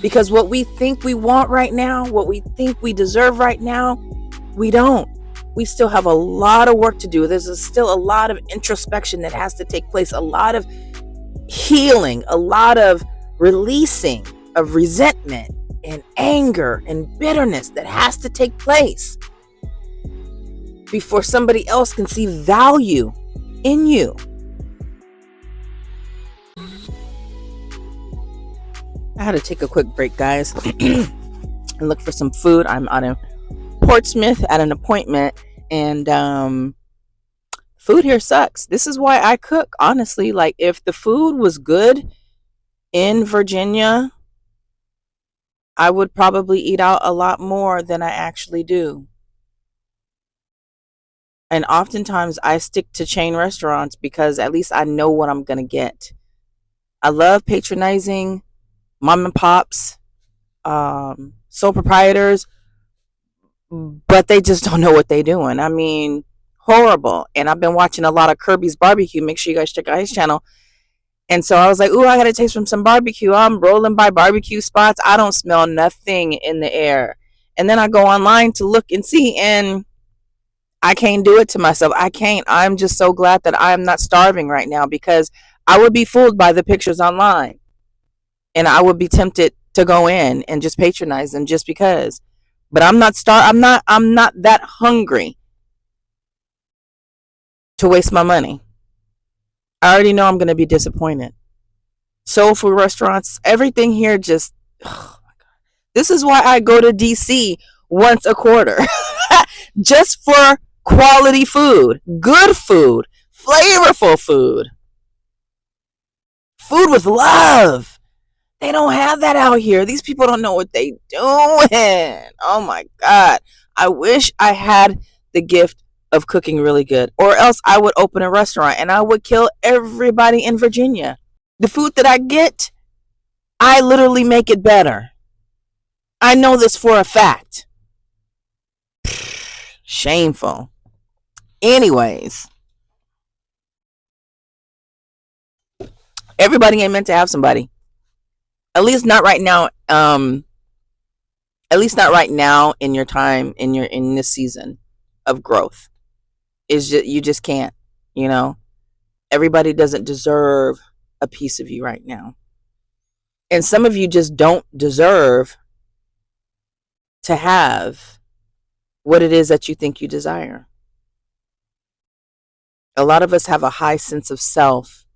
Because what we think we want right now, what we think we deserve right now, we don't. We still have a lot of work to do. There's still a lot of introspection that has to take place, a lot of healing, a lot of releasing of resentment and anger and bitterness that has to take place before somebody else can see value in you. I had to take a quick break, guys, and look for some food. I'm out in Portsmouth at an appointment, and food here sucks. This is why I cook, honestly. Like, if the food was good in Virginia, I would probably eat out a lot more than I actually do. And oftentimes I stick to chain restaurants because at least I know what I'm going to get. I love patronizing mom and pops, sole proprietors, but they just don't know what they're doing. I mean, horrible. And I've been watching a lot of Kirby's Barbecue. Make sure you guys check out his channel. And so I was like, ooh, I got to taste from some barbecue. I'm rolling by barbecue spots. I don't smell nothing in the air. And then I go online to look and see, and I can't do it to myself. I can't. I'm just so glad that I'm not starving right now, because I would be fooled by the pictures online. And I would be tempted to go in and just patronize them just because. But I'm not that hungry to waste my money. I already know I'm going to be disappointed. Soul food restaurants, everything here just, oh my God. This is why I go to DC once a quarter. Just for quality food, good food, flavorful food. Food with love. They don't have that out here. These people don't know what they doing. Oh my God. I wish I had the gift of cooking really good, or else I would open a restaurant and I would kill everybody in Virginia. The food that I get, I literally make it better. I know this for a fact. Shameful. Anyways, everybody ain't meant to have somebody. At least not right now. At least not right now in your time, in this season of growth. Is just, you just can't, you know. Everybody doesn't deserve a piece of you right now. And some of you just don't deserve to have what it is that you think you desire. A lot of us have a high sense of self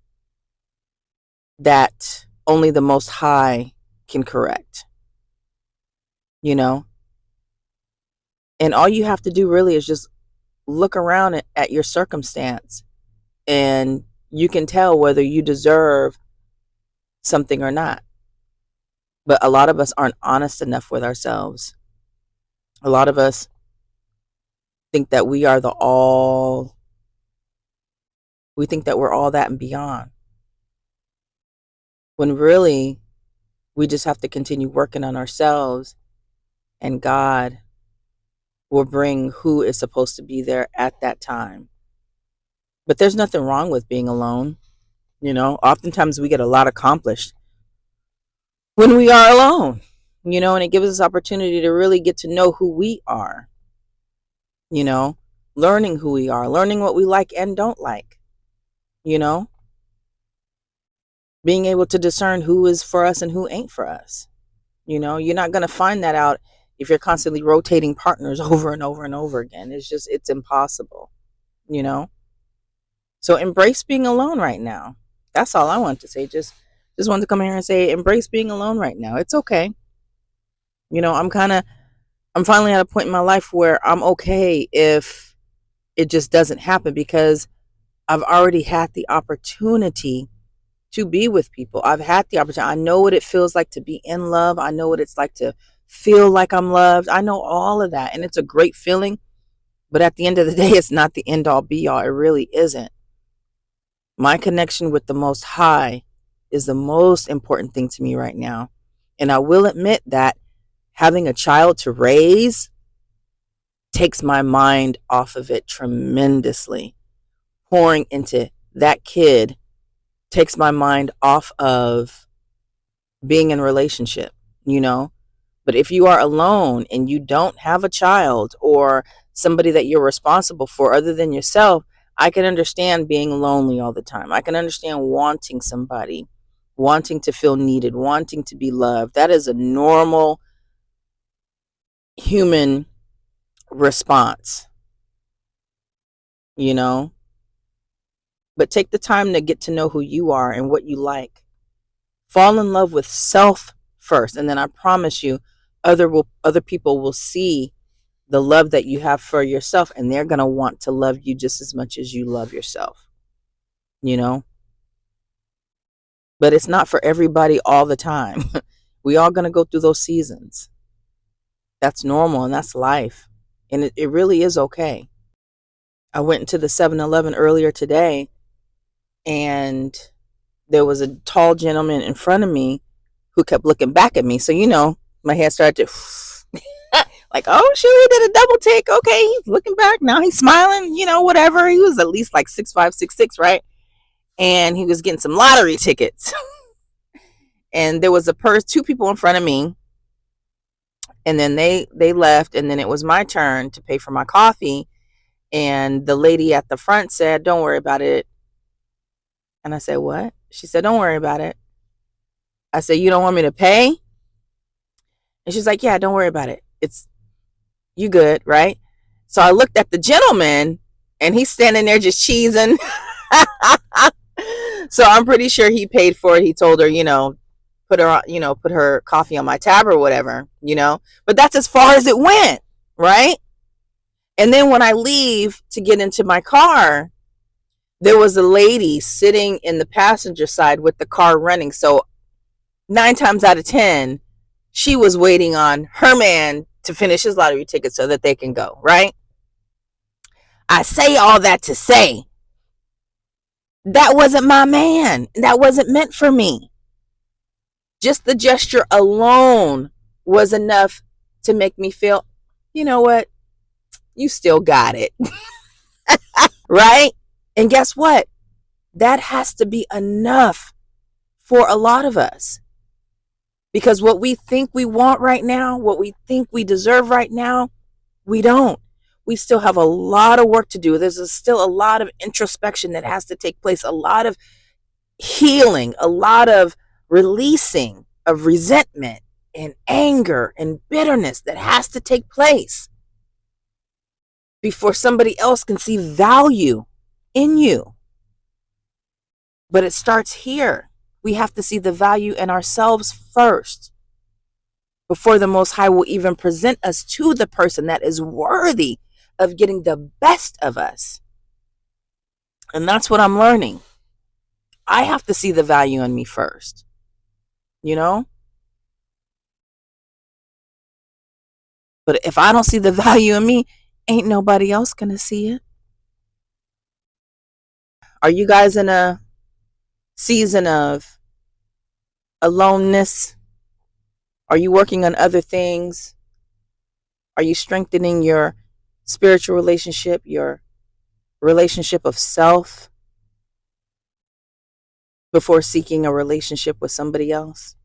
that only the Most High can correct, you know. And all you have to do really is just look around at your circumstance, and you can tell whether you deserve something or not. But a lot of us aren't honest enough with ourselves. A lot of us think that we are the all. We think that we're all that and beyond. When really, we just have to continue working on ourselves, and God will bring who is supposed to be there at that time. But there's nothing wrong with being alone. You know, oftentimes we get a lot accomplished when we are alone, you know, and it gives us opportunity to really get to know who we are, you know, learning who we are, learning what we like and don't like, you know, being able to discern who is for us and who ain't for us. You know, you're not going to find that out if you're constantly rotating partners over and over and over again. It's impossible, you know. So embrace being alone right now. That's all I want to say. Just wanted to come here and say, embrace being alone right now. It's okay. You know, I'm finally at a point in my life where I'm okay if it just doesn't happen, because I've already had the opportunity to be with people. I've had the opportunity. I know what it feels like to be in love. I know what it's like to feel like I'm loved. I know all of that. And it's a great feeling. But at the end of the day, it's not the end all be all. It really isn't. My connection with the Most High is the most important thing to me right now. And I will admit that having a child to raise takes my mind off of it tremendously. Pouring into that kid takes my mind off of being in a relationship. you know. But if you are alone and you don't have a child or somebody that you're responsible for other than yourself, I can understand being lonely all the time. I can understand wanting somebody, wanting to feel needed, wanting to be loved. That is a normal human response, you know? But take the time to get to know who you are and what you like. Fall in love with self first, and then I promise you other people will see the love that you have for yourself, and they're going to want to love you just as much as you love yourself, you know? But it's not for everybody all the time. We all going to go through those seasons. That's normal and that's life. And it really is okay. I went into the 7-Eleven earlier today, and there was a tall gentleman in front of me who kept looking back at me. So, my head started to like, oh, shoot, he did a double take. Okay, he's looking back. Now he's smiling, whatever. He was at least like 6'5", 6'6", right? And he was getting some lottery tickets. And there was two people in front of me. And then they left. And then it was my turn to pay for my coffee. And the lady at the front said, don't worry about it. And I said, what? She said, don't worry about it. I said, you don't want me to pay? And she's like, yeah, don't worry about it. You good, right? So I looked at the gentleman, and he's standing there just cheesing. So I'm pretty sure he paid for it. He told her, put her coffee on my tab or whatever, But that's as far as it went, right? And then when I leave to get into my car, there was a lady sitting in the passenger side with the car running. So 9 times out of 10, she was waiting on her man to finish his lottery ticket so that they can go, right? I say all that to say that wasn't my man. That wasn't meant for me. Just the gesture alone was enough to make me feel, you know what? You still got it. Right? And guess what? That has to be enough for a lot of us. Because what we think we want right now, what we think we deserve right now, we don't. We still have a lot of work to do. There's still a lot of introspection that has to take place, a lot of healing, a lot of releasing of resentment and anger and bitterness that has to take place before somebody else can see value in you. But it starts here. We have to see the value in ourselves first before the Most High will even present us to the person that is worthy of getting the best of us. And that's what I'm learning. I have to see the value in me first, But if I don't see the value in me, ain't nobody else gonna see it. Are you guys in a season of aloneness? Are you working on other things? Are you strengthening your spiritual relationship, your relationship of self before seeking a relationship with somebody else?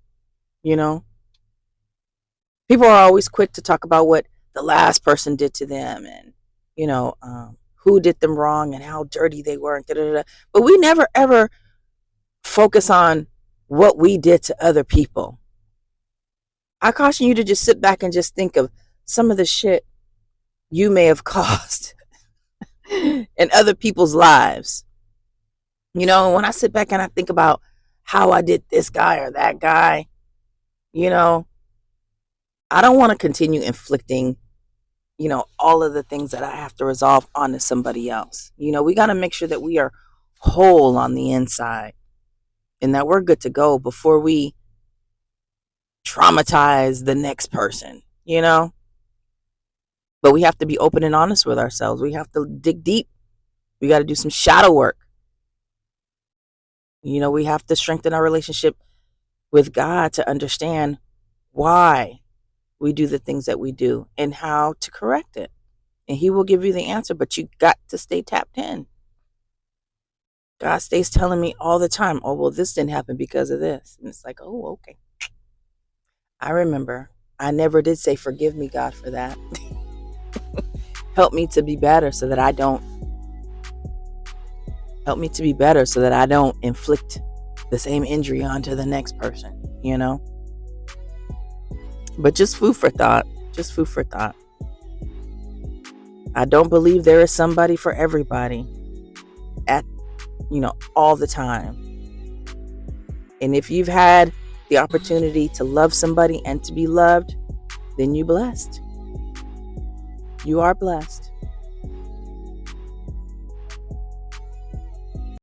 People are always quick to talk about what the last person did to them and, who did them wrong and how dirty they were. And da-da-da-da. But we never, ever focus on what we did to other people. I caution you to just sit back and just think of some of the shit you may have caused in other people's lives. When I sit back and I think about how I did this guy or that guy, I don't want to continue inflicting, all of the things that I have to resolve onto somebody else. We got to make sure that we are whole on the inside and that we're good to go before we traumatize the next person, But we have to be open and honest with ourselves. We have to dig deep. We got to do some shadow work. We have to strengthen our relationship with God to understand why we do the things that we do and how to correct it. And He will give you the answer, but you got to stay tapped in. God stays telling me all the time, oh, well, this didn't happen because of this. And it's like, oh, okay. I remember I never did say, forgive me, God, for that. Help me to be better so that I don't inflict the same injury onto the next person, you know? But just food for thought. Just food for thought. I don't believe there is somebody for everybody at, all the time. And if you've had the opportunity to love somebody and to be loved, then you're blessed. You are blessed.